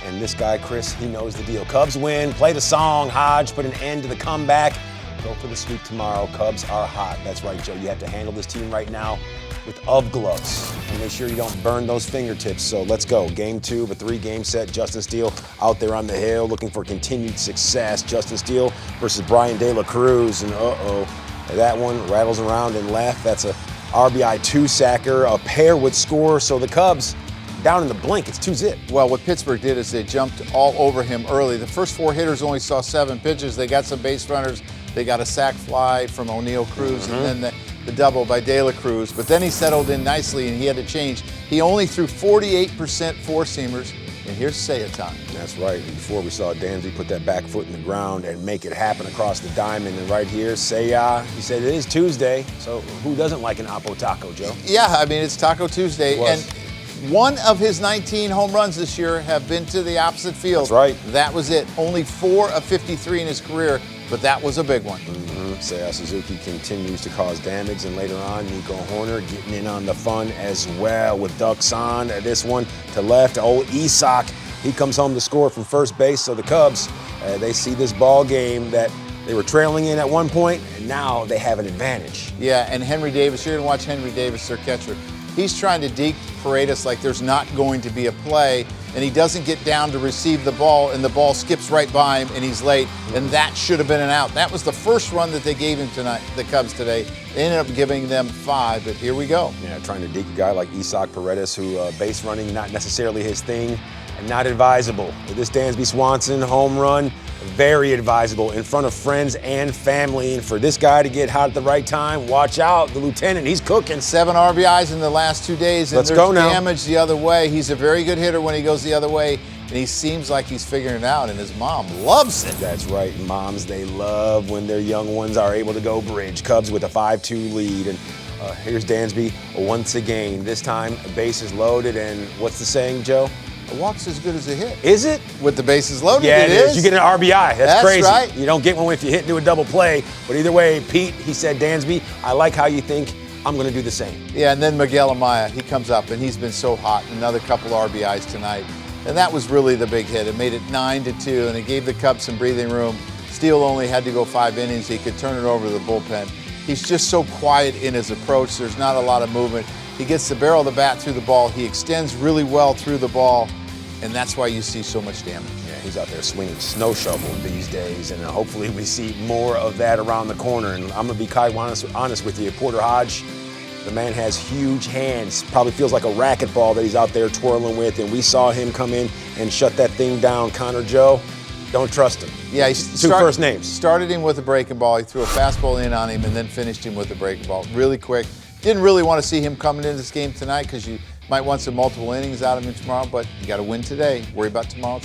And this guy, Chris, he knows the deal. Cubs win. Play the song, Hodge. Put an end to the comeback. Go for the sweep tomorrow. Cubs are hot. That's right, Joe. You have to handle this team right now with gloves and make sure you don't burn those fingertips. So let's go. Game 2 of a 3-game set. Justin Steele out there on the hill looking for continued success. Justin Steele versus Brian De La Cruz. And that one rattles around and left. That's a RBI 2-sacker. A pair would score. So the Cubs down in the blink. It's 2-zip. Well, what Pittsburgh did is they jumped all over him early. The first 4 hitters only saw 7 pitches. They got some base runners. They got a sac fly from O'Neill Cruz and then the double by De La Cruz. But then he settled in nicely and he had to change. He only threw 48% 4-seamers. And here's Seiya time. That's right. Before we saw Dansby put that back foot in the ground and make it happen across the diamond. And right here, Seiya, he said it is Tuesday. So who doesn't like an Apo Taco, Joe? Yeah, I mean, it's Taco Tuesday. And one of his 19 home runs this year have been to the opposite field. That's right. That was it. Only 4 of 53 in his career, but that was a big one. Seiya Suzuki continues to cause damage, and later on, Nico Horner getting in on the fun as well with ducks on. This one to left, old Isak, he comes home to score from first base. So the Cubs, they see this ball game that they were trailing in at one point, and now they have an advantage. Yeah, and Henry Davis, you're going to watch Henry Davis, their catcher. He's trying to deke Paredes like there's not going to be a play, and he doesn't get down to receive the ball, and the ball skips right by him, and he's late, and that should have been an out. That was the first run that they gave him tonight, the Cubs today. They ended up giving them 5, but here we go. Yeah, trying to deke a guy like Isak Paredes, who base running, not necessarily his thing, and not advisable. With this Dansby Swanson home run, very advisable in front of friends and family. And for this guy to get hot at the right time, watch out, the lieutenant, he's cooking. 7 RBIs in the last 2 days, and Let's go now. Damage the other way. He's a very good hitter when he goes the other way, and he seems like he's figuring it out, and his mom loves it. That's right, moms, they love when their young ones are able to go bridge. Cubs with a 5-2 lead, and here's Dansby once again. This time, bases loaded, and what's the saying, Joe? A walk's as good as a hit. Is it? With the bases loaded, Yeah, it is. You get an RBI. That's crazy. Right. You don't get one if you hit into a double play. But either way, Pete, he said, Dansby, I like how you think. I'm going to do the same. Yeah, and then Miguel Amaya, he comes up, and he's been so hot. Another couple RBIs tonight. And that was really the big hit. It made it 9-2, and it gave the Cubs some breathing room. Steele only had to go 5 innings. He could turn it over to the bullpen. He's just so quiet in his approach. There's not a lot of movement. He gets the barrel of the bat through the ball. He extends really well through the ball. And that's why you see so much damage. Yeah, he's out there swinging snow shovel these days, and hopefully we see more of that around the corner. And I'm going to be quite honest with you. Porter Hodge, the man has huge hands. Probably feels like a racquetball that he's out there twirling with, and we saw him come in and shut that thing down. Connor Joe, don't trust him. Yeah, Two first names. Started him with a breaking ball. He threw a fastball in on him and then finished him with a breaking ball. Really quick. Didn't really want to see him coming into this game tonight because you might want some multiple innings out of him tomorrow, but you got to win today. Worry about tomorrow.